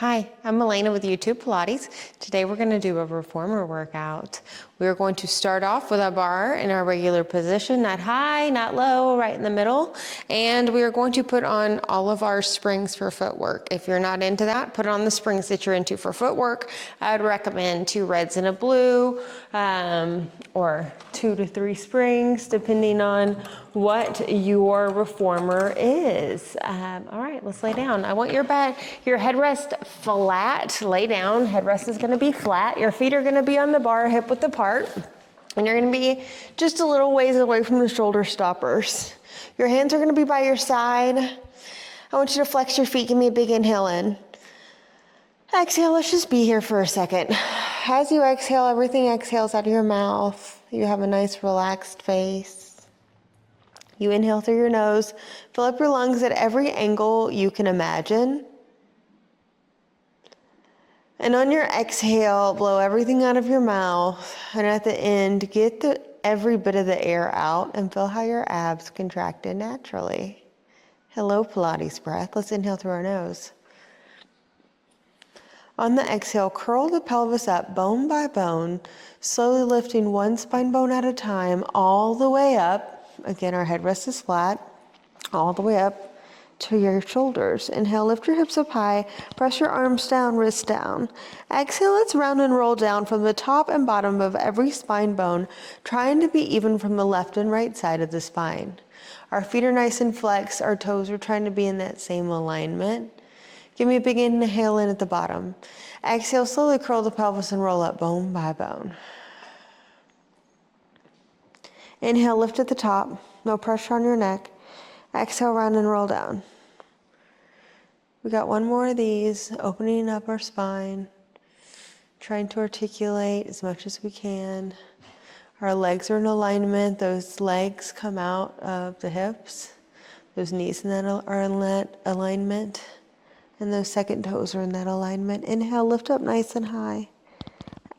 Hi, I'm Elena with YouTube Pilates. Today we're going to do a reformer workout. We're going to start off with our bar in our regular position, not high, not low, right in the middle. And we are going to put on all of our springs for footwork. If you're not into that, put on the springs that you're into for footwork. I would recommend 2 reds and a blue, or 2 to 3 springs, depending on what your reformer is. All right, let's lay down. I want your headrest flat. Lay down. Headrest is going to be flat. Your feet are going to be on the bar, hip width apart, and you're going to be just a little ways away from the shoulder stoppers. Your hands are going to be by your side. I want you to flex your feet. Give me a big inhale in. Exhale. Let's just be here for a second. As you exhale, everything exhales out of your mouth. You have a nice relaxed face. You inhale through your nose. Fill up your lungs at every angle you can imagine. And on your exhale, blow everything out of your mouth. And at the end, get every bit of the air out and feel how your abs contracted naturally. Hello, Pilates breath. Let's inhale through our nose. On the exhale, curl the pelvis up bone by bone, slowly lifting one spine bone at a time all the way up. Again, our headrest is flat, all the way up to your shoulders. Inhale, lift your hips up high, press your arms down, wrists down. Exhale, let's round and roll down from the top and bottom of every spine bone, trying to be even from the left and right side of the spine. Our feet are nice and flexed, our toes are trying to be in that same alignment. Give me a big inhale in at the bottom. Exhale, slowly curl the pelvis and roll up bone by bone. Inhale, lift at the top, no pressure on your neck. Exhale, round and roll down. We got one more of these, opening up our spine, trying to articulate as much as we can. Our legs are in alignment. Those legs come out of the hips. Those knees are in that alignment. And those second toes are in that alignment. Inhale, lift up nice and high.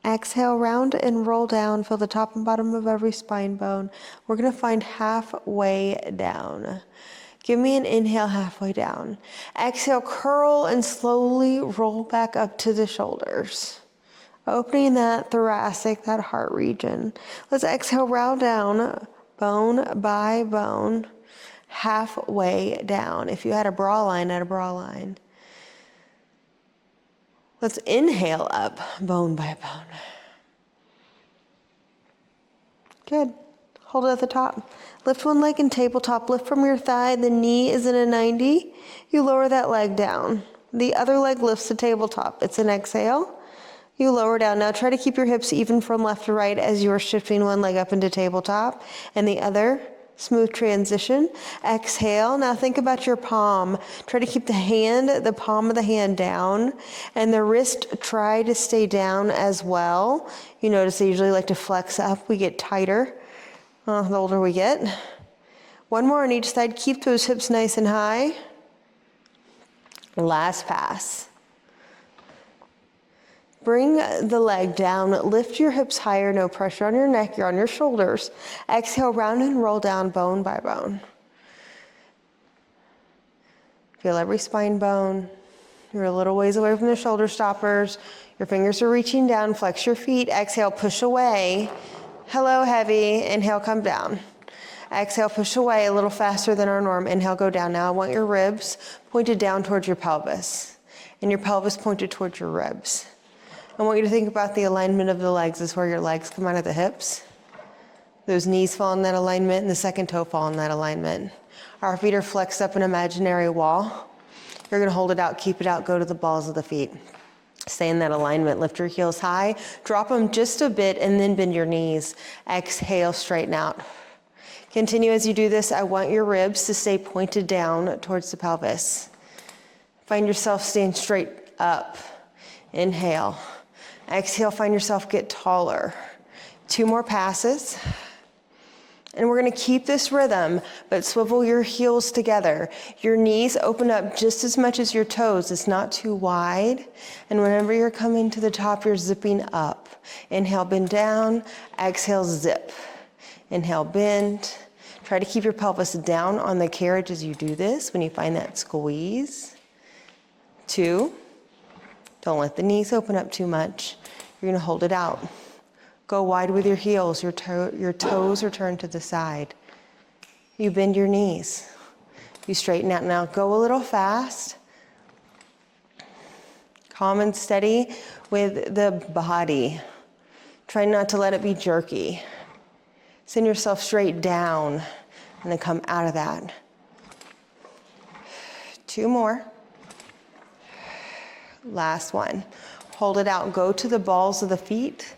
Exhale, round and roll down. Feel the top and bottom of every spine bone. We're going to find halfway down. Give me an inhale halfway down. Exhale, curl and slowly roll back up to the shoulders. Opening that thoracic, that heart region. Let's exhale, round down, bone by bone, halfway down. If you had a bra line, add a bra line. Let's inhale up, bone by bone. Good. Hold it at the top. Lift one leg in tabletop. Lift from your thigh. The knee is in a 90. You lower that leg down. The other leg lifts to tabletop. It's an exhale. You lower down. Now try to keep your hips even from left to right as you are shifting one leg up into tabletop and the other. Smooth transition. Exhale. Now think about your palm. Try to keep the palm of the hand down, and the wrist try to stay down as well. You notice they usually like to flex up. We get tighter the older we get. One more on each side. Keep those hips nice and high. Last pass. Bring the leg down, lift your hips higher, no pressure on your neck, you're on your shoulders. Exhale, round and roll down bone by bone. Feel every spine bone. You're a little ways away from the shoulder stoppers. Your fingers are reaching down, flex your feet. Exhale, push away. Hello, heavy. Inhale, come down. Exhale, push away a little faster than our norm. Inhale, go down. Now I want your ribs pointed down towards your pelvis, and your pelvis pointed towards your ribs. I want you to think about the alignment of the legs. This is where your legs come out of the hips. Those knees fall in that alignment, and the second toe fall in that alignment. Our feet are flexed up an imaginary wall. You're going to hold it out, keep it out, go to the balls of the feet. Stay in that alignment. Lift your heels high, drop them just a bit, and then bend your knees. Exhale, straighten out. Continue as you do this. I want your ribs to stay pointed down towards the pelvis. Find yourself staying straight up. Inhale. Exhale, find yourself get taller. 2 more passes. And we're going to keep this rhythm, but swivel your heels together. Your knees open up just as much as your toes. It's not too wide. And whenever you're coming to the top, you're zipping up. Inhale, bend down. Exhale, zip. Inhale, bend. Try to keep your pelvis down on the carriage as you do this when you find that squeeze. 2, Don't let the knees open up too much. You're gonna hold it out. Go wide with your heels. Your toes are turned to the side. You bend your knees. You straighten out. Now go a little fast. Calm and steady with the body. Try not to let it be jerky. Send yourself straight down and then come out of that. 2 more. Last one. Hold it out. Go to the balls of the feet.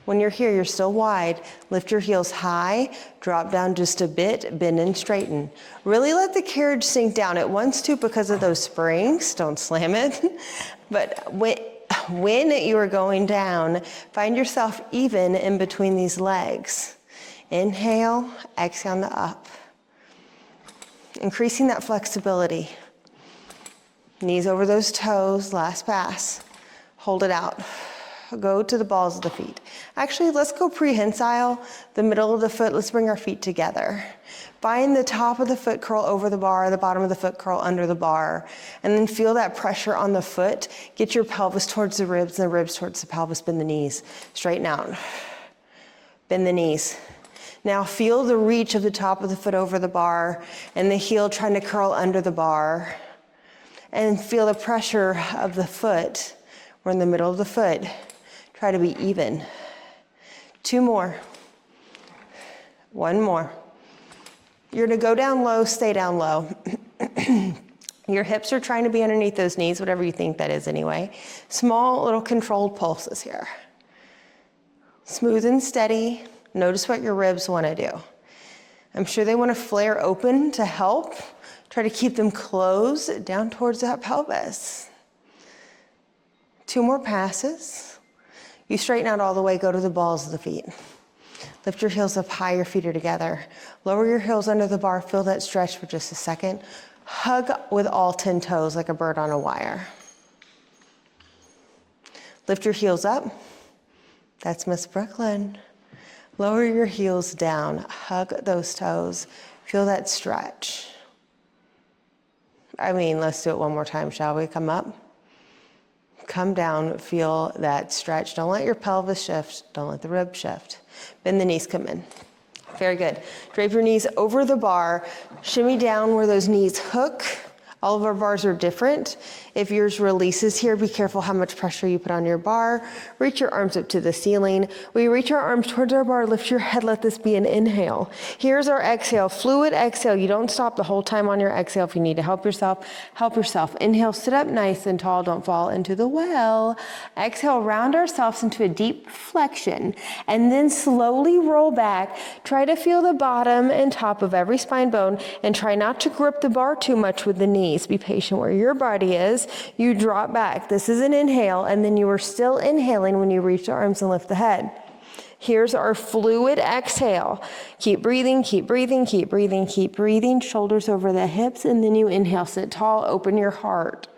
When you're here, you're still wide. Lift your heels high, drop down just a bit, bend and straighten. Really let the carriage sink down. It wants to because of those springs. Don't slam it. But when you are going down, find yourself even in between these legs. Inhale, exhale on the up. Increasing that flexibility. Knees over those toes, last pass. Hold it out. Go to the balls of the feet. Actually, let's go prehensile, the middle of the foot. Let's bring our feet together. Find the top of the foot curl over the bar, the bottom of the foot curl under the bar, and then feel that pressure on the foot. Get your pelvis towards the ribs and the ribs towards the pelvis. Bend the knees. Straighten out. Bend the knees. Now feel the reach of the top of the foot over the bar and the heel trying to curl under the bar. And feel the pressure of the foot. We're in the middle of the foot. Try to be even. 2 more. 1 more. You're gonna go down low, stay down low. Your hips are trying to be underneath those knees, whatever you think that is anyway. Small little controlled pulses here. Smooth and steady. Notice what your ribs wanna do. I'm sure they wanna flare open to help. Try to keep them closed down towards that pelvis. 2 more passes. You straighten out all the way, go to the balls of the feet. Lift your heels up high, your feet are together. Lower your heels under the bar, feel that stretch for just a second. Hug with all 10 toes like a bird on a wire. Lift your heels up. That's Miss Brooklyn. Lower your heels down, hug those toes. Feel that stretch. Let's do it one more time, shall we? Come up. Come down, feel that stretch. Don't let your pelvis shift. Don't let the rib shift. Bend the knees, come in. Very good. Drape your knees over the bar. Shimmy down where those knees hook. All of our bars are different. If yours releases here, be careful how much pressure you put on your bar. Reach your arms up to the ceiling. We reach our arms towards our bar, lift your head, let this be an inhale. Here's our exhale, fluid exhale. You don't stop the whole time on your exhale. If you need to help yourself, help yourself. Inhale, sit up nice and tall, don't fall into the well. Exhale, round ourselves into a deep flexion, and then slowly roll back. Try to feel the bottom and top of every spine bone, and try not to grip the bar too much with the knees. Be patient where your body is. You drop back. This is an inhale, and then you are still inhaling when you reach the arms and lift the head. Here's our fluid exhale. Keep breathing, keep breathing, keep breathing, keep breathing. Shoulders over the hips, and then you inhale, sit tall, open your heart.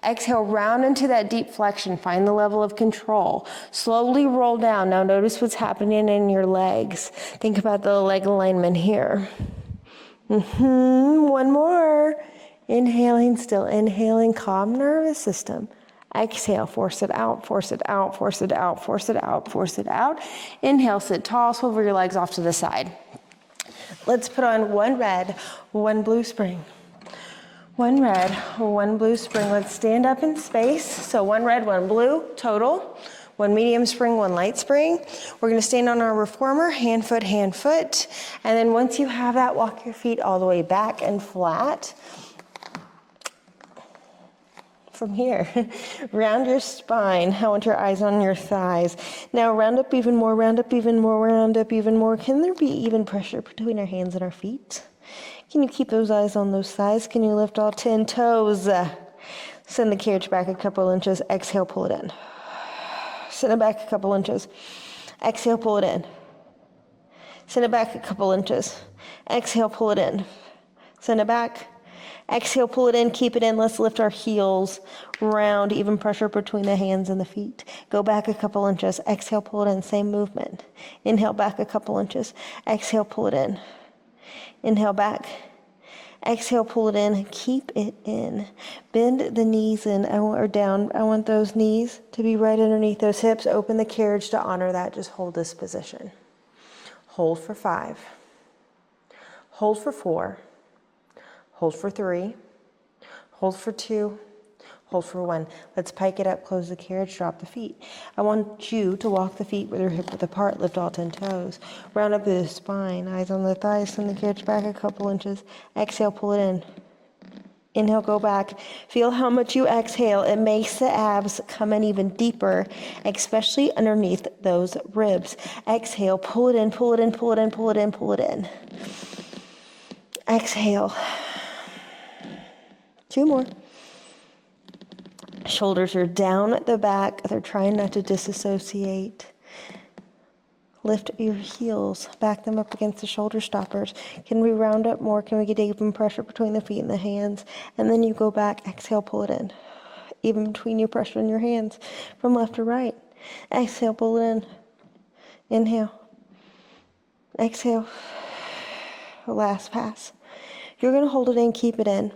Exhale, round into that deep flexion. Find the level of control. Slowly roll down. Now notice what's happening in your legs. Think about the leg alignment here. 1 more. Inhaling, still inhaling, calm nervous system. Exhale, force it out, force it out, force it out, force it out, force it out. Inhale, sit tall, swivel your legs off to the side. Let's put on 1 red, 1 blue spring. 1 red, 1 blue spring. Let's stand up in space. So 1 red, 1 blue, total. 1 medium spring, 1 light spring. We're gonna stand on our reformer, hand, foot, and then once you have that, walk your feet all the way back and flat. From here, round your spine. I want your eyes on your thighs. Now round up even more, round up even more, round up even more. Can there be even pressure between our hands and our feet? Can you keep those eyes on those thighs? Can you lift all 10 toes? Send the carriage back a couple inches. Exhale, pull it in. Send it back a couple inches. Exhale, pull it in. Send it back a couple inches. Exhale, pull it in. Send it back. Exhale, pull it in, keep it in. Let's lift our heels, round, even pressure between the hands and the feet. Go back a couple inches. Exhale, pull it in, same movement. Inhale, back a couple inches. Exhale, pull it in. Inhale, back. Exhale, pull it in, keep it in. Bend the knees in or down. I want those knees to be right underneath those hips. Open the carriage to honor that. Just hold this position. Hold for 5. Hold for 4. Hold for 3. Hold for 2. Hold for 1. Let's pike it up, close the carriage, drop the feet. I want you to walk the feet with your hip width apart, lift all 10 toes. Round up the spine, eyes on the thighs, send the carriage back a couple inches. Exhale, pull it in. Inhale, go back. Feel how much you exhale. It makes the abs come in even deeper, especially underneath those ribs. Exhale, pull it in, pull it in, pull it in, pull it in, pull it in. Exhale. 2 more. Shoulders are down at the back. They're trying not to disassociate. Lift your heels. Back them up against the shoulder stoppers. Can we round up more? Can we get even pressure between the feet and the hands? And then you go back. Exhale, pull it in. Even between your pressure in your hands from left to right. Exhale, pull it in. Inhale. Exhale. Last pass. You're going to hold it in, keep it in.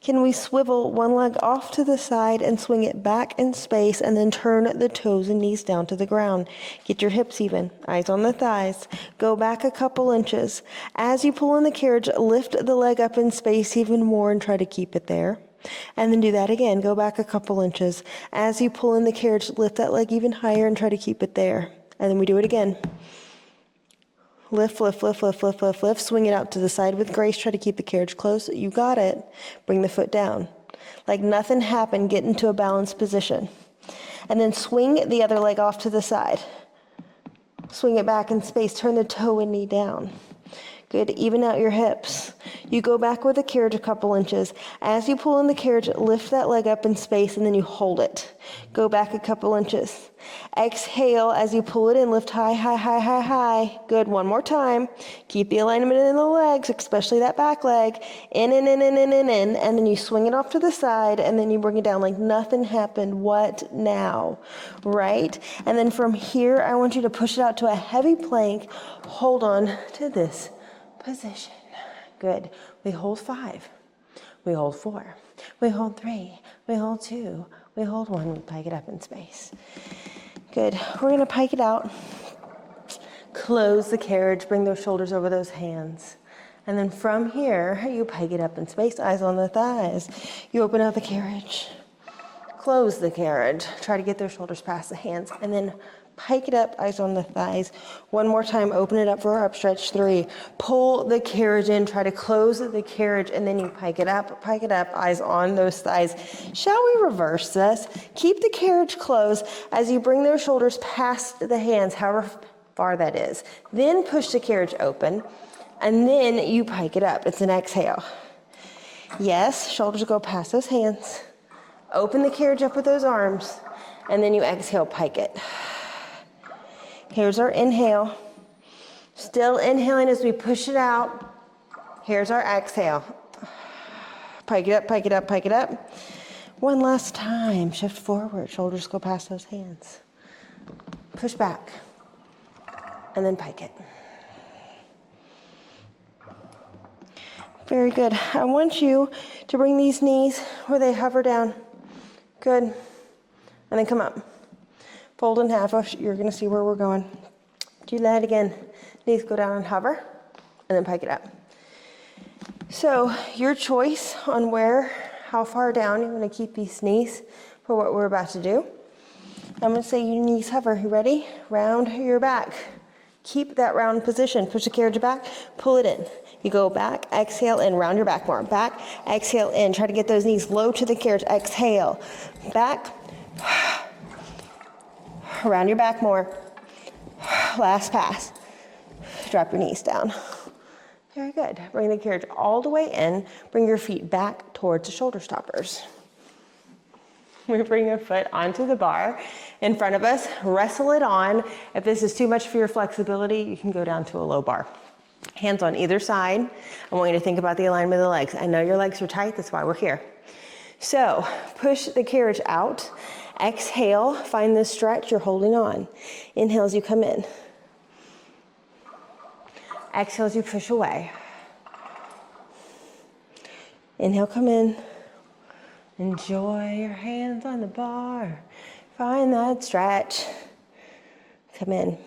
Can we swivel one leg off to the side and swing it back in space and then turn the toes and knees down to the ground? Get your hips even, eyes on the thighs. Go back a couple inches. As you pull in the carriage, lift the leg up in space even more and try to keep it there. And then do that again. Go back a couple inches. As you pull in the carriage, lift that leg even higher and try to keep it there. And then we do it again. Lift, lift, lift, lift, lift, lift, lift. Swing it out to the side with grace. Try to keep the carriage close. You got it. Bring the foot down. Like nothing happened, get into a balanced position. And then swing the other leg off to the side. Swing it back in space. Turn the toe and knee down. Good. Even out your hips. You go back with the carriage a couple inches. As you pull in the carriage, lift that leg up in space and then you hold it. Go back a couple inches. Exhale as you pull it in. Lift high, high, high, high, high. Good. One more time. Keep the alignment in the legs, especially that back leg. In, in, in, in, in, in, in. And then you swing it off to the side and then you bring it down like nothing happened. What now? Right? And then from here, I want you to push it out to a heavy plank. Hold on to this position. Good. We hold 5. We hold 4. We hold 3. We hold 2. We hold 1. We pike it up in space. Good. We're going to pike it out. Close the carriage. Bring those shoulders over those hands. And then from here, you pike it up in space. Eyes on the thighs. You open out the carriage. Close the carriage. Try to get those shoulders past the hands. And then pike it up, eyes on the thighs. One more time, open it up for our upstretch. 3. Pull the carriage in, try to close the carriage, and then you pike it up, eyes on those thighs. Shall we reverse this? Keep the carriage closed as you bring those shoulders past the hands, however far that is. Then push the carriage open, and then you pike it up. It's an exhale. Yes, shoulders go past those hands. Open the carriage up with those arms, and then you exhale, pike it. Here's our inhale. Still inhaling as we push it out. Here's our exhale. Pike it up, pike it up, pike it up. One last time. Shift forward. Shoulders go past those hands. Push back. And then pike it. Very good. I want you to bring these knees where they hover down. Good. And then come up. Fold in half. You're going to see where we're going. Do that again. Knees go down and hover, and then pike it up. So your choice on how far down you want to keep these knees for what we're about to do. I'm going to say your knees hover. You ready? Round your back. Keep that round position. Push the carriage back. Pull it in. You go back, exhale, and round your back more. Back, exhale, in. Try to get those knees low to the carriage. Exhale. Back. Round your back more. Last pass. Drop your knees down. Very good. Bring the carriage all the way in. Bring your feet back towards the shoulder stoppers. We bring a foot onto the bar in front of us. Wrestle it on. If this is too much for your flexibility, you can go down to a low bar. Hands on either side. I want you to think about the alignment of the legs. I know your legs are tight. That's why we're here. So push the carriage out. Exhale, find the stretch you're holding on. Inhale as you come in. Exhale as you push away. Inhale, come in. Enjoy your hands on the bar. Find that stretch. Come in.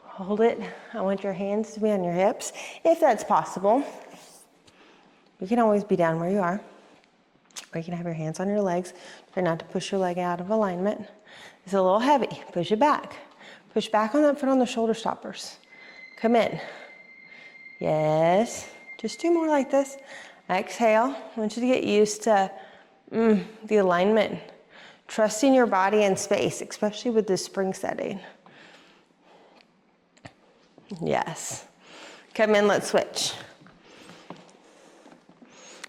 Hold it. I want your hands to be on your hips, if that's possible. You can always be down where you are. Or you can have your hands on your legs. Try not to push your leg out of alignment. It's a little heavy. Push it back. Push back on that foot on the shoulder stoppers. Come in. Yes. Just 2 more like this. Exhale. I want you to get used to the alignment. Trusting your body and space, especially with this spring setting. Yes. Come in, let's switch.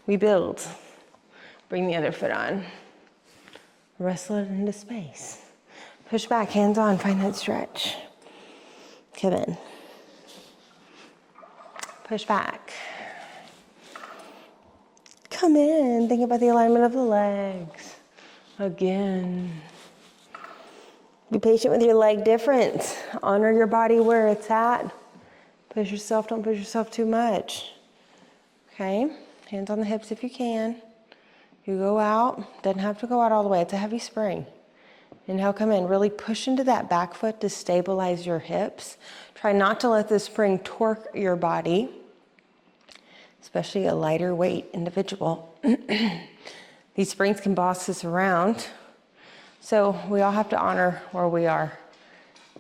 We build. Bring the other foot on. Wrestle it into space. Push back, hands on, find that stretch. Come in. Push back. Come in, think about the alignment of the legs. Again. Be patient with your leg difference. Honor your body where it's at. Push yourself, don't push yourself too much. Okay, hands on the hips if you can. You go out, doesn't have to go out all the way, it's a heavy spring. Inhale, come in, really push into that back foot to stabilize your hips. Try not to let the spring torque your body, especially a lighter weight individual. These springs can boss us around. So we all have to honor where we are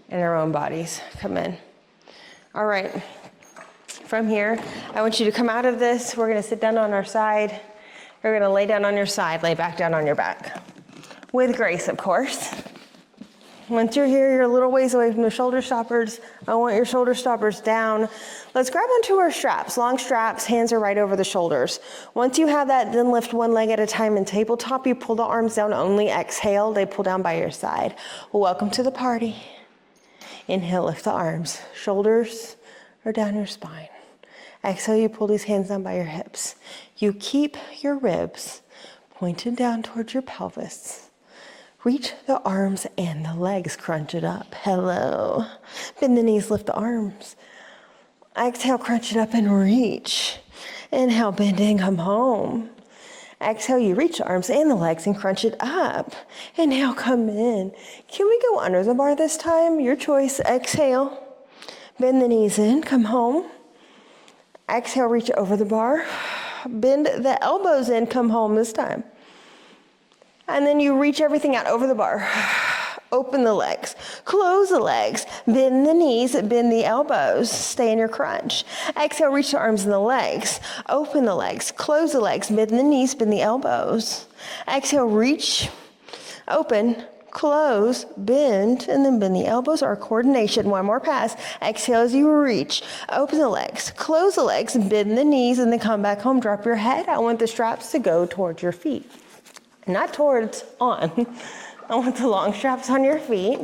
in our own bodies. Come in. All right, from here, I want you to come out of this. We're gonna sit down on our side. You're gonna lay down on your side, lay back down on your back. With grace, of course. Once you're here, you're a little ways away from the shoulder stoppers. I want your shoulder stoppers down. Let's grab onto our straps, long straps, hands are right over the shoulders. Once you have that, then lift one leg at a time in tabletop. You pull the arms down only, exhale, they pull down by your side. Welcome to the party. Inhale, lift the arms. Shoulders are down your spine. Exhale, you pull these hands down by your hips. You keep your ribs pointed down towards your pelvis. Reach the arms and the legs, crunch it up. Hello. Bend the knees, lift the arms. Exhale, crunch it up and reach. Inhale, bend and come home. Exhale, you reach the arms and the legs and crunch it up. Inhale, come in. Can we go under the bar this time? Your choice. Exhale, bend the knees in, come home. Exhale, reach over the bar. Bend the elbows in, come home this time. And then you reach everything out over the bar. Open the legs, close the legs, bend the knees, bend the elbows, stay in your crunch. Exhale, reach the arms and the legs. Open the legs, close the legs, bend the knees, bend the elbows. Exhale, reach, open, close, bend, and then bend the elbows or coordination. One more pass. Exhale as you reach. Open the legs, close the legs, bend the knees, and then come back home. Drop your head. I want the straps to go towards your feet. Not towards, on. I want the long straps on your feet.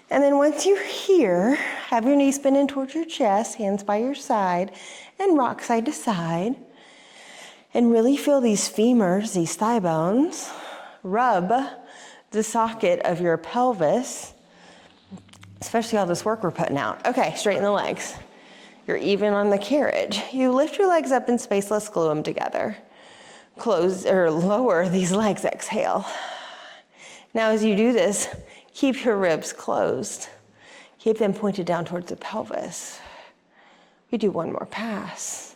And then once you're here, have your knees bend in towards your chest, hands by your side, and rock side to side. And really feel these femurs, these thigh bones, rub the socket of your pelvis, especially all this work we're putting out. Okay, straighten the legs. You're even on the carriage. You lift your legs up in space, let's glue them together. Close or lower these legs, exhale. Now as you do this, keep your ribs closed. Keep them pointed down towards the pelvis. We do one more pass.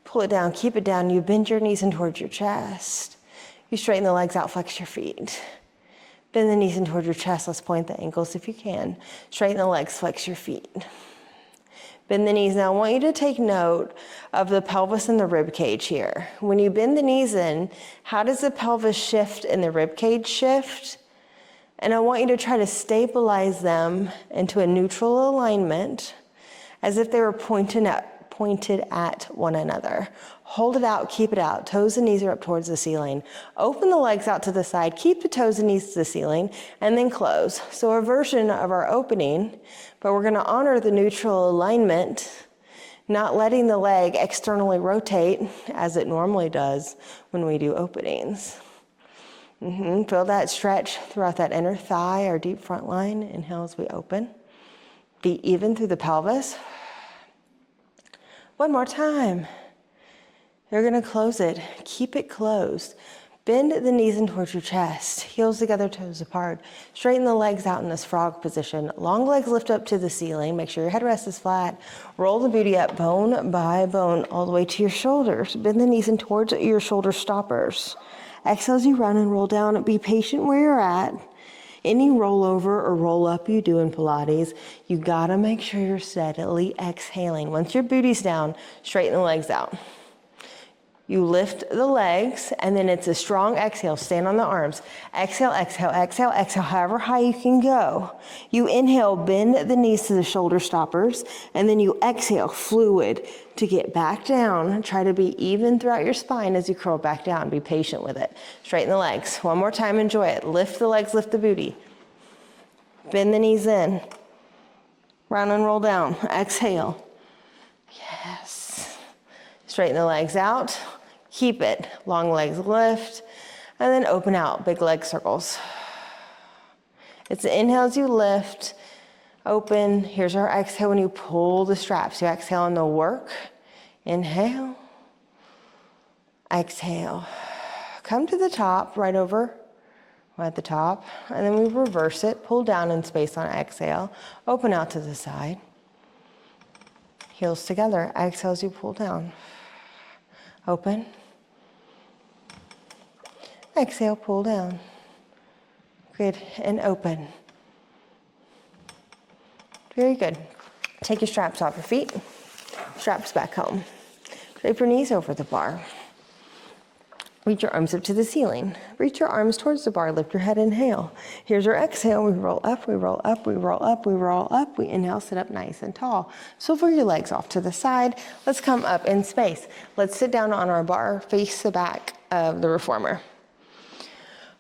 Pull it down, keep it down. You bend your knees in towards your chest. You straighten the legs out, flex your feet. Bend the knees in towards your chest. Let's point the ankles if you can. Straighten the legs, flex your feet. Bend the knees. Now I want you to take note of the pelvis and the rib cage here. When you bend the knees in, how does the pelvis shift and the rib cage shift? And I want you to try to stabilize them into a neutral alignment as if they were pointed at one another. Hold it out, keep it out. Toes and knees are up towards the ceiling. Open the legs out to the side, keep the toes and knees to the ceiling, and then close. So a version of our opening, but we're gonna honor the neutral alignment, not letting the leg externally rotate as it normally does when we do openings. Feel that stretch throughout that inner thigh, our deep front line. Inhale as we open. Be even through the pelvis. One more time. You're gonna close it. Keep it closed. Bend the knees in towards your chest. Heels together, toes apart. Straighten the legs out in this frog position. Long legs lift up to the ceiling. Make sure your headrest is flat. Roll the booty up bone by bone all the way to your shoulders. Bend the knees in towards your shoulder stoppers. Exhale as you run and roll down. Be patient where you're at. Any rollover or roll up you do in Pilates, you gotta make sure you're steadily exhaling. Once your booty's down, straighten the legs out. You lift the legs, and then it's a strong exhale. Stand on the arms. Exhale, exhale, exhale, exhale, however high you can go. You inhale, bend the knees to the shoulder stoppers, and then you exhale, fluid, to get back down. Try to be even throughout your spine as you curl back down. Be patient with it. Straighten the legs. One more time, enjoy it. Lift the legs, lift the booty. Bend the knees in. Round and roll down. Exhale. Yes. Straighten the legs out. Keep it. Long legs lift. And then open out. Big leg circles. It's the inhale as you lift. Open. Here's our exhale when you pull the straps. You exhale on the work. Inhale. Exhale. Come to the top, right over. At the top. And then we reverse it. Pull down in space on exhale. Open out to the side. Heels together. Exhale as you pull down. Open. Exhale, pull down. Good, and open. Very good. Take your straps off your feet. Straps back home. Drape your knees over the bar. Reach your arms up to the ceiling. Reach your arms towards the bar. Lift your head, inhale. Here's our exhale. We roll up, we roll up, we roll up, we roll up. We inhale, sit up nice and tall. Swivel your legs off to the side. Let's come up in space. Let's sit down on our bar, face the back of the reformer.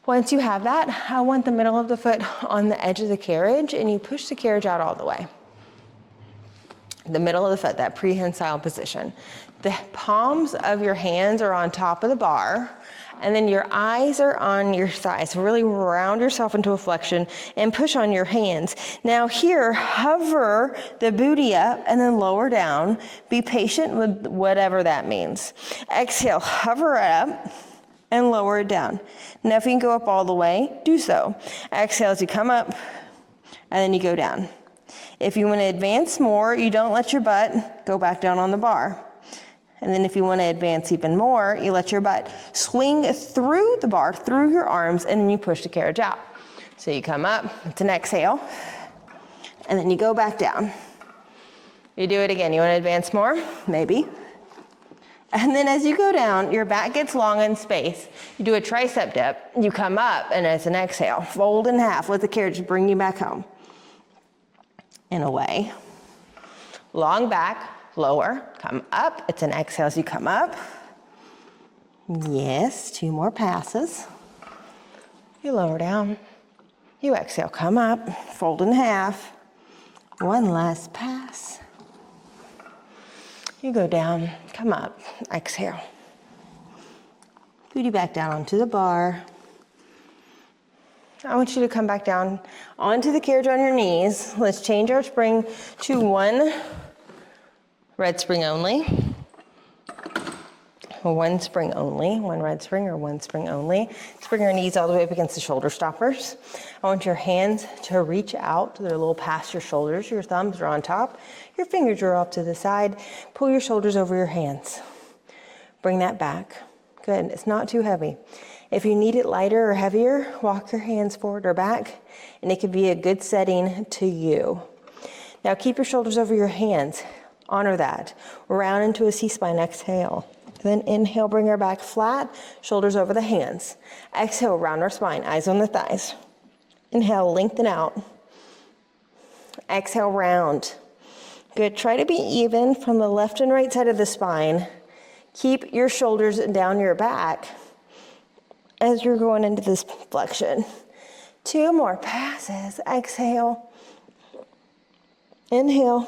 Once you have that, I want the middle of the foot on the edge of the carriage, and you push the carriage out all the way. The middle of the foot, that prehensile position. The palms of your hands are on top of the bar, and then your eyes are on your thighs. So really round yourself into a flexion and push on your hands. Now here, hover the booty up and then lower down. Be patient with whatever that means. Exhale, hover it up and lower it down. Now if you can go up all the way, do so. Exhale as you come up, and then you go down. If you want to advance more, you don't let your butt go back down on the bar. And then if you want to advance even more, you let your butt swing through the bar, through your arms, and then you push the carriage out. So you come up, it's an exhale, and then you go back down. You do it again. You want to advance more? Maybe. And then as you go down, your back gets long in space. You do a tricep dip. You come up, and it's an exhale. Fold in half. Let the carriage bring you back home. And away. Long back, lower, come up. It's an exhale as you come up. Yes, 2 more passes. You lower down. You exhale, come up, fold in half. 1 last pass. You go down, come up, exhale. Booty back down onto the bar. I want you to come back down onto the carriage on your knees. Let's change our spring to 1 red spring only. 1 spring only, 1 red spring or 1 spring only. Bring your knees all the way up against the shoulder stoppers. I want your hands to reach out. They're a little past your shoulders. Your thumbs are on top. Your fingers are off to the side. Pull your shoulders over your hands. Bring that back. Good, it's not too heavy. If you need it lighter or heavier, walk your hands forward or back, and it can be a good setting to you. Now keep your shoulders over your hands. Honor that. Round into a C-spine, exhale. Then inhale, bring our back flat, shoulders over the hands. Exhale, round our spine, eyes on the thighs. Inhale, lengthen out. Exhale, round. Good, try to be even from the left and right side of the spine. Keep your shoulders down your back as you're going into this flexion. 2 more passes, exhale. Inhale,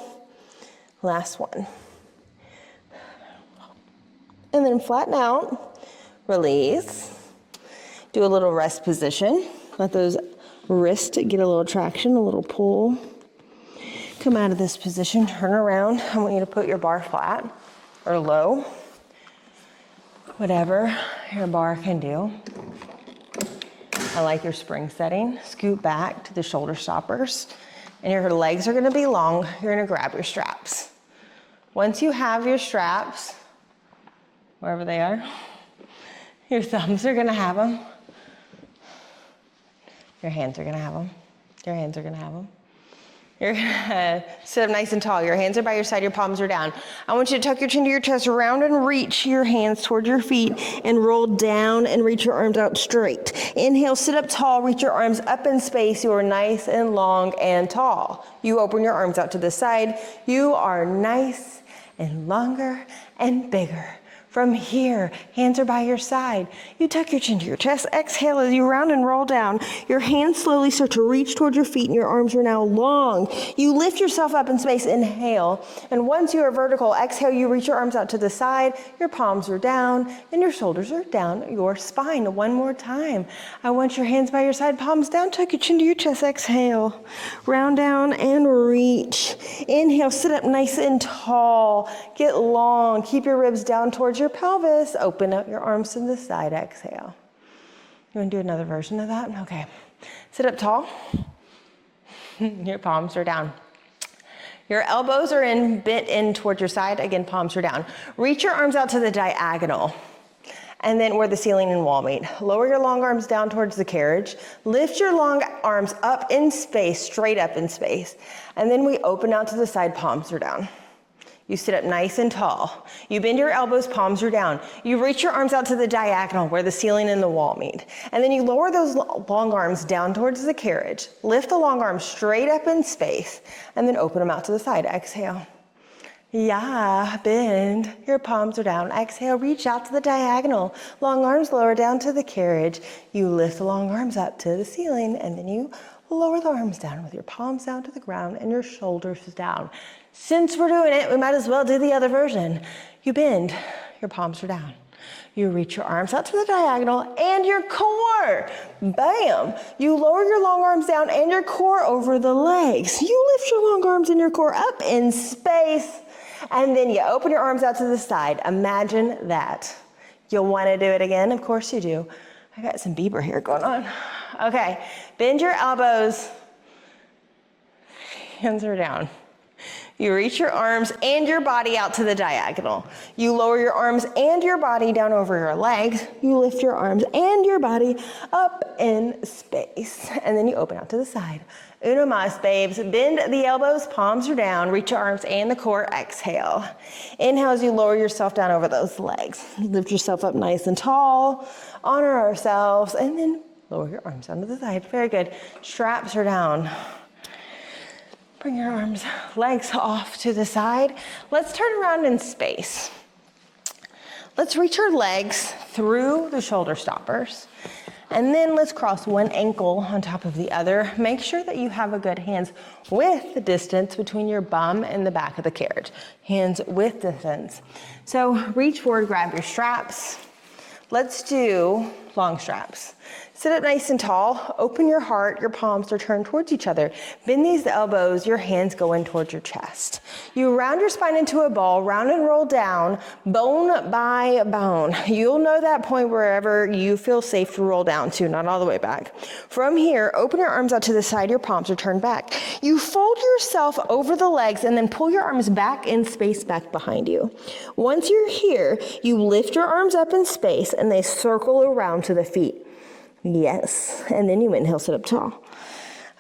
last one. And then flatten out, release. Do a little rest position. Let those wrists get a little traction, a little pull. Come out of this position, turn around. I want you to put your bar flat or low. whatever your bar can do. I like your spring setting. Scoot back to the shoulder stoppers. And your legs are gonna be long. You're gonna grab your straps. Once you have your straps, wherever they are, your thumbs are gonna have them. Your hands are gonna have them. Your hands are gonna have them. You're gonna sit up nice and tall. Your hands are by your side, your palms are down. I want you to tuck your chin to your chest, round and reach your hands toward your feet and roll down and reach your arms out straight. Inhale, sit up tall, reach your arms up in space. You are nice and long and tall. You open your arms out to the side. You are nice and longer and bigger. From here, hands are by your side. You tuck your chin to your chest. Exhale as you round and roll down. Your hands slowly start to reach toward your feet and your arms are now long. You lift yourself up in space. Inhale. And once you are vertical, exhale, you reach your arms out to the side. Your palms are down and your shoulders are down your spine. One more time. I want your hands by your side, palms down. Tuck your chin to your chest. Exhale. Round down and reach. Inhale, sit up nice and tall. Get long. Keep your ribs down towards your pelvis. Open out your arms to the side. Exhale. You want to do another version of that? Okay. Sit up tall. Your palms are down. Your elbows are bent in towards your side. Again, palms are down. Reach your arms out to the diagonal. And then where the ceiling and wall meet. Lower your long arms down towards the carriage. Lift your long arms up in space, straight up in space. And then we open out to the side, palms are down. You sit up nice and tall. You bend your elbows, palms are down. You reach your arms out to the diagonal where the ceiling and the wall meet. And then you lower those long arms down towards the carriage. Lift the long arms straight up in space and then open them out to the side. Exhale. Yeah, bend. Your palms are down. Exhale, reach out to the diagonal. Long arms lower down to the carriage. You lift the long arms up to the ceiling and then you lower the arms down with your palms down to the ground and your shoulders down. Since we're doing it, we might as well do the other version. You bend, your palms are down. You reach your arms out to the diagonal and your core, bam. You lower your long arms down and your core over the legs. You lift your long arms and your core up in space and then you open your arms out to the side. Imagine that. You'll want to do it again? Of course you do. I got some Bieber here going on. Okay, bend your elbows. Hands are down. You reach your arms and your body out to the diagonal. You lower your arms and your body down over your legs. You lift your arms and your body up in space. And then you open out to the side. Uno mas, babes. Bend the elbows, palms are down. Reach your arms and the core. Exhale. Inhale as you lower yourself down over those legs. Lift yourself up nice and tall. Honor ourselves. And then lower your arms down to the side. Very good. Straps are down. Bring your arms, legs off to the side. Let's turn around in space. Let's reach our legs through the shoulder stoppers. And then let's cross one ankle on top of the other. Make sure that you have a good hands width the distance between your bum and the back of the carriage. Hands width distance. So reach forward, grab your straps. Let's do long straps. Sit up nice and tall, open your heart, your palms are turned towards each other. Bend these elbows, your hands go in towards your chest. You round your spine into a ball, round and roll down, bone by bone. You'll know that point wherever you feel safe to roll down to, not all the way back. From here, open your arms out to the side, your palms are turned back. You fold yourself over the legs and then pull your arms back in space back behind you. Once you're here, you lift your arms up in space and they circle around to the feet. Yes, and then you inhale, sit up tall.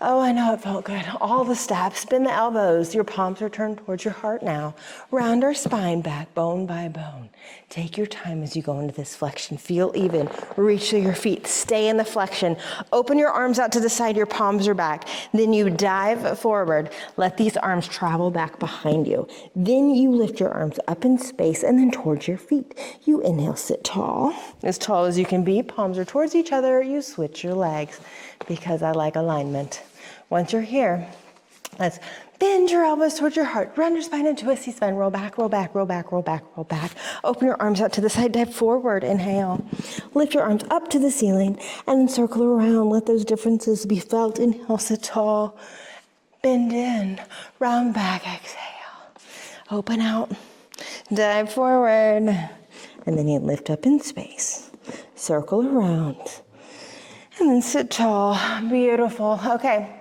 Oh, I know it felt good. All the steps, bend the elbows. Your palms are turned towards your heart now. Round our spine back, bone by bone. Take your time as you go into this flexion. Feel even. Reach to your feet. Stay in the flexion. Open your arms out to the side. Your palms are back. Then you dive forward. Let these arms travel back behind you. Then you lift your arms up in space and then towards your feet. You inhale, sit tall as you can be. Palms are towards each other. You switch your legs because I like alignment. Once you're here, let's bend your elbows towards your heart. Round your spine into a C-spine. Roll back, roll back, roll back, roll back, roll back. Open your arms out to the side. Dive forward. Inhale. Lift your arms up to the ceiling and then circle around. Let those differences be felt. Inhale, sit tall. Bend in. Round back. Exhale. Open out. Dive forward. And then you lift up in space. Circle around. And then sit tall. Beautiful. Okay.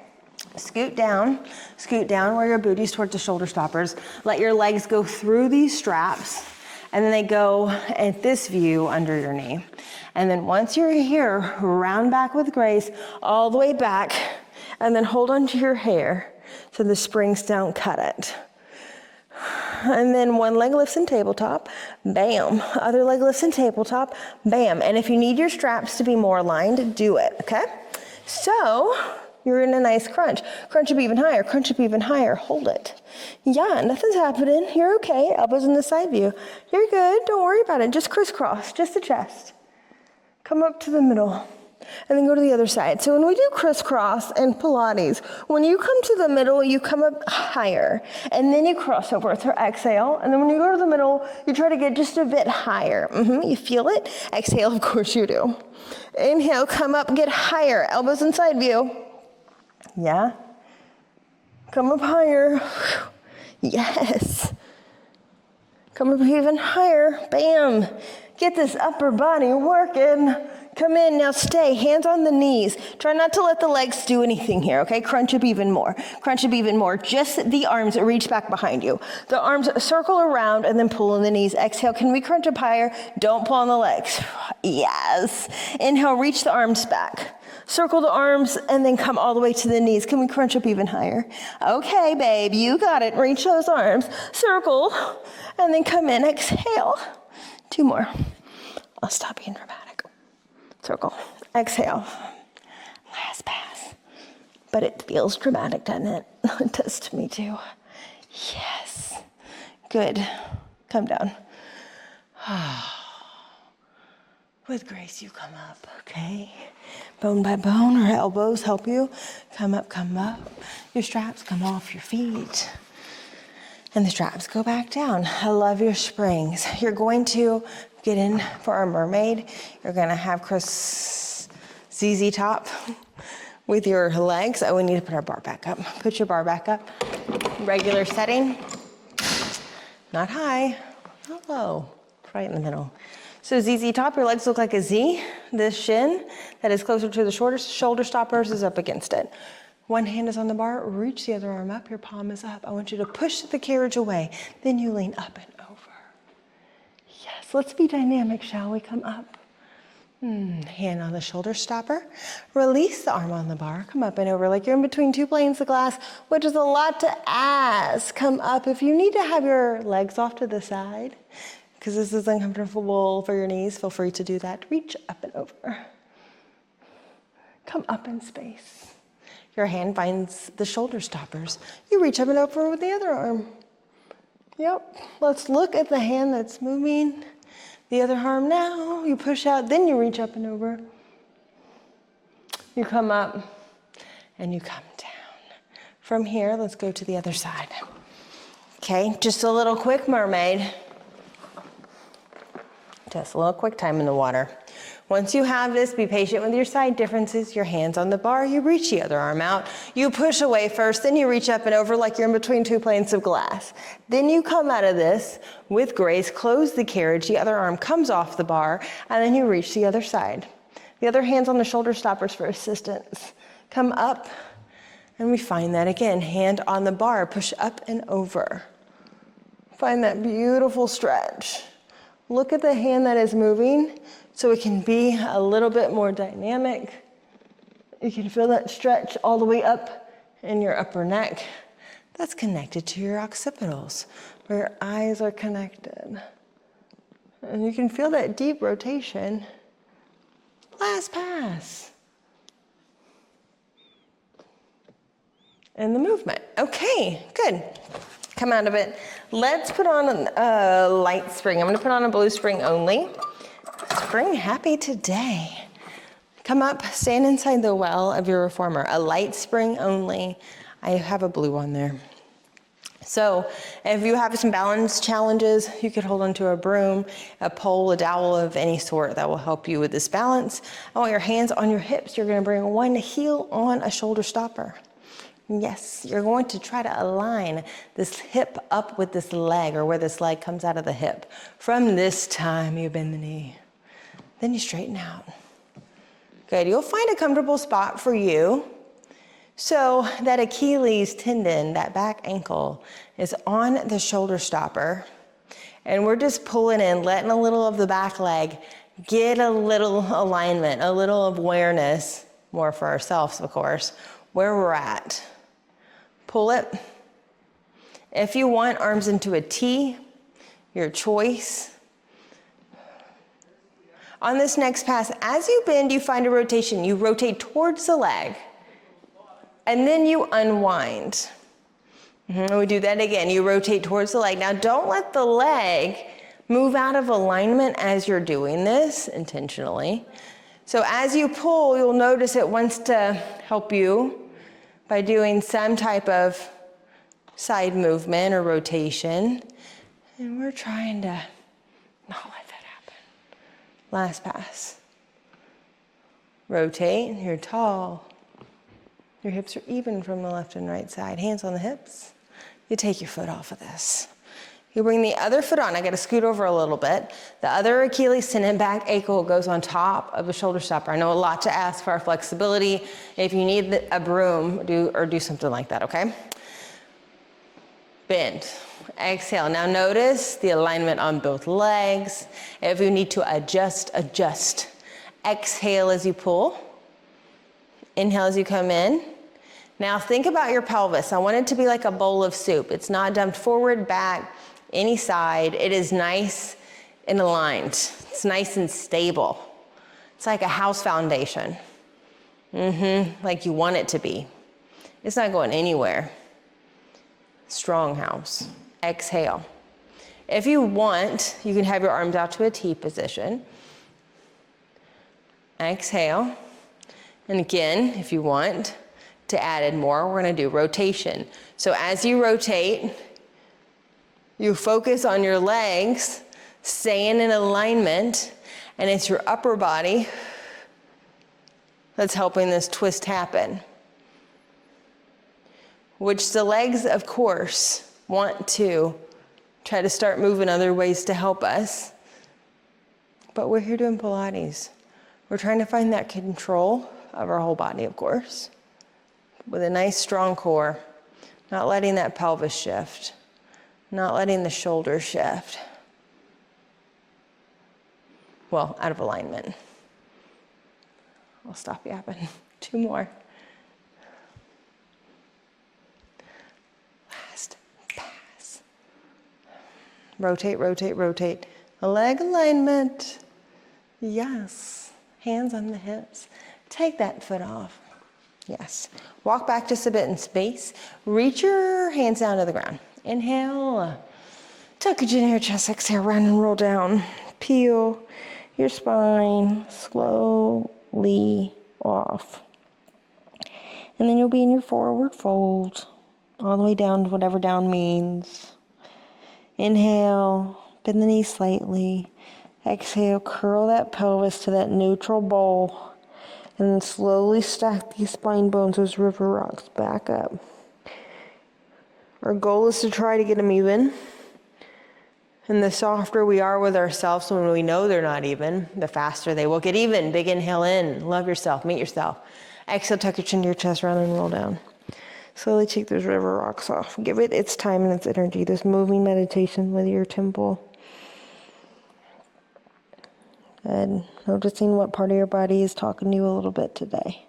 Scoot down where your booty's towards the shoulder stoppers. Let your legs go through these straps, and then they go at this view under your knee. And then once you're here, round back with grace, all the way back, and then hold onto your hair so the springs don't cut it. And then one leg lifts in tabletop, bam. Other leg lifts in tabletop, bam. And if you need your straps to be more aligned, do it, okay? So, you're in a nice crunch. Crunch up even higher, crunch up even higher, hold it. Yeah, nothing's happening, you're okay. Elbows in the side view. You're good, don't worry about it. Just crisscross, just the chest. Come up to the middle, and then go to the other side. So when we do crisscross and Pilates, when you come to the middle, you come up higher, and then you cross over through exhale, and then when you go to the middle, you try to get just a bit higher. You feel it? Exhale, of course you do. Inhale, come up, get higher, elbows in side view. Yeah. Come up higher. Yes. Come up even higher. Bam. Get this upper body working. Come in, now stay, hands on the knees. Try not to let the legs do anything here, okay? Crunch up even more, crunch up even more. Just the arms reach back behind you. The arms circle around and then pull in the knees. Exhale, can we crunch up higher? Don't pull on the legs. Yes. Inhale, reach the arms back. Circle the arms and then come all the way to the knees. Can we crunch up even higher? Okay, babe, you got it. Reach those arms. Circle and then come in, exhale. 2 more. I'll stop being dramatic. Circle, exhale, last pass. But it feels dramatic, doesn't it? It does to me too. Yes, good. Come down. With grace, you come up, okay? Bone by bone, or elbows help you. Come up, come up. Your straps come off your feet. And the straps go back down. I love your springs. You're going to get in for our mermaid. You're gonna have Chris ZZ top with your legs. Oh, we need to put our bar back up. Put your bar back up. Regular setting. Not high, not low. Right in the middle. So ZZ top, your legs look like a Z. This shin that is closer to the shoulder stoppers is up against it. One hand is on the bar, reach the other arm up, your palm is up. I want you to push the carriage away. Then you lean up and over. Yes, let's be dynamic, shall we? Come up. Hand on the shoulder stopper. Release the arm on the bar. Come up and over like you're in between 2 planes of glass, which is a lot to ask. Come up. If you need to have your legs off to the side, because this is uncomfortable for your knees, feel free to do that. Reach up and over. Come up in space. Your hand finds the shoulder stoppers. You reach up and over with the other arm. Yep, let's look at the hand that's moving. The other arm now, you push out, then you reach up and over. You come up and you come down. From here, let's go to the other side. Okay, just a little quick mermaid. Just a little quick time in the water. Once you have this, be patient with your side differences. Your hands on the bar, you reach the other arm out. You push away first, then you reach up and over like you're in between 2 planes of glass. Then you come out of this with grace, close the carriage, the other arm comes off the bar, and then you reach the other side. The other hand's on the shoulder stoppers for assistance. Come up, and we find that again. Hand on the bar, push up and over. Find that beautiful stretch. Look at the hand that is moving so it can be a little bit more dynamic. You can feel that stretch all the way up in your upper neck. That's connected to your occipitals, where your eyes are connected. And you can feel that deep rotation. Last pass. And the movement. Okay, good. Come out of it. Let's put on a light spring. I'm gonna put on a blue spring only. Spring happy today. Come up, stand inside the well of your reformer. A light spring only. I have a blue one there. So if you have some balance challenges, you could hold onto a broom, a pole, a dowel of any sort that will help you with this balance. I want your hands on your hips. You're gonna bring one heel on a shoulder stopper. Yes, you're going to try to align this hip up with this leg, or where this leg comes out of the hip. From this time, you bend the knee. Then you straighten out. Good, you'll find a comfortable spot for you. So that Achilles tendon, that back ankle, is on the shoulder stopper. And we're just pulling in, letting a little of the back leg get a little alignment, a little awareness, more for ourselves, of course, where we're at. Pull it. If you want, arms into a T, your choice. On this next pass, as you bend, you find a rotation. You rotate towards the leg, and then you unwind. We do that again. You rotate towards the leg. Now, don't let the leg move out of alignment as you're doing this intentionally. So as you pull, you'll notice it wants to help you by doing some type of side movement or rotation. And we're trying to not let that happen. Last pass. Rotate, you're tall. Your hips are even from the left and right side. Hands on the hips. You take your foot off of this. You bring the other foot on. I got to scoot over a little bit. The other Achilles tendon, back ankle, goes on top of a shoulder stopper. I know a lot to ask for our flexibility. If you need a broom, do something like that, okay? Bend. Exhale. Now notice the alignment on both legs. If you need to adjust, adjust. Exhale as you pull. Inhale as you come in. Now think about your pelvis. I want it to be like a bowl of soup. It's not dumped forward, back, any side. It is nice and aligned. It's nice and stable. It's like a house foundation. Like you want it to be. It's not going anywhere. Strong house. Exhale. If you want, you can have your arms out to a T position. Exhale. And again, if you want to add in more, we're going to do rotation. So as you rotate, you focus on your legs, staying in alignment, and it's your upper body that's helping this twist happen. Which the legs, of course, want to try to start moving other ways to help us. But we're here doing Pilates. We're trying to find that control of our whole body, of course, with a nice strong core, not letting that pelvis shift, not letting the shoulders shift. Well, out of alignment. I'll stop yapping. 2 more. Last pass. Rotate, rotate, rotate. Leg alignment. Yes. Hands on the hips. Take that foot off. Yes. Walk back just a bit in space. Reach your hands down to the ground. Inhale. Tuck your chin in your chest. Exhale, round and roll down. Peel your spine slowly off. And then you'll be in your forward fold, all the way down to whatever down means. Inhale, bend the knees slightly. Exhale, curl that pelvis to that neutral bowl. And then slowly stack these spine bones, those river rocks, back up. Our goal is to try to get them even. And the softer we are with ourselves when we know they're not even, the faster they will get even. Big inhale in. Love yourself. Meet yourself. Exhale, tuck your chin to your chest, round and roll down. Slowly take those river rocks off. Give it its time and its energy. This moving meditation with your temple. Good. Noticing what part of your body is talking to you a little bit today.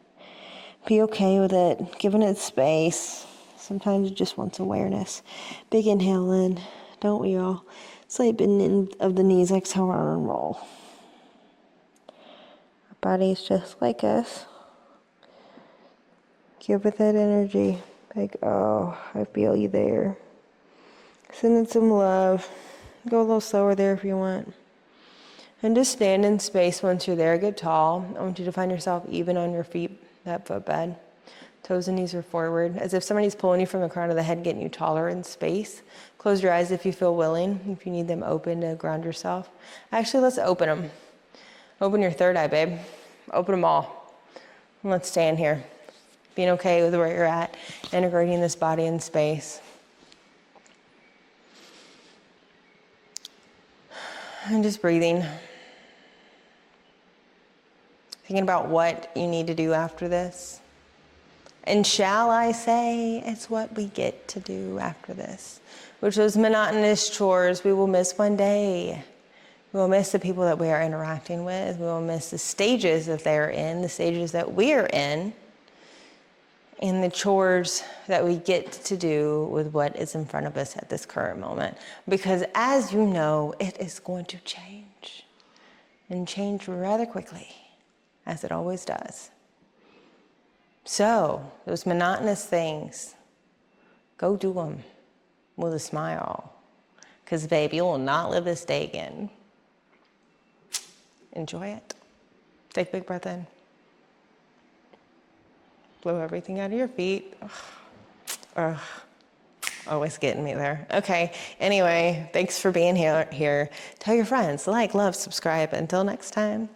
Be okay with it. Giving it space. Sometimes it just wants awareness. Big inhale in. Don't we all? Slight bend of the knees. Exhale, round and roll. Our body is just like us. Give it that energy. Like, oh, I feel you there. Send it some love. Go a little slower there if you want. And just stand in space once you're there. Get tall. I want you to find yourself even on your feet, that footbed. Toes and knees are forward, as if somebody's pulling you from the crown of the head, getting you taller in space. Close your eyes if you feel willing, if you need them open to ground yourself. Actually, let's open them. Open your third eye, babe. Open them all. And let's stand here. being okay with where you're at, integrating this body in space. And just breathing. Thinking about what you need to do after this. And shall I say, it's what we get to do after this, which those monotonous chores we will miss one day. We will miss the people that we are interacting with. We will miss the stages that they're in, the stages that we're in, and the chores that we get to do with what is in front of us at this current moment. Because as you know, it is going to change, and change rather quickly, as it always does. So, those monotonous things, go do them with a smile. Because, babe, you will not live this day again. Enjoy it. Take a big breath in. Blow everything out of your feet. Ugh. Always getting me there. Okay, anyway, thanks for being here. Tell your friends, like, love, subscribe. Until next time.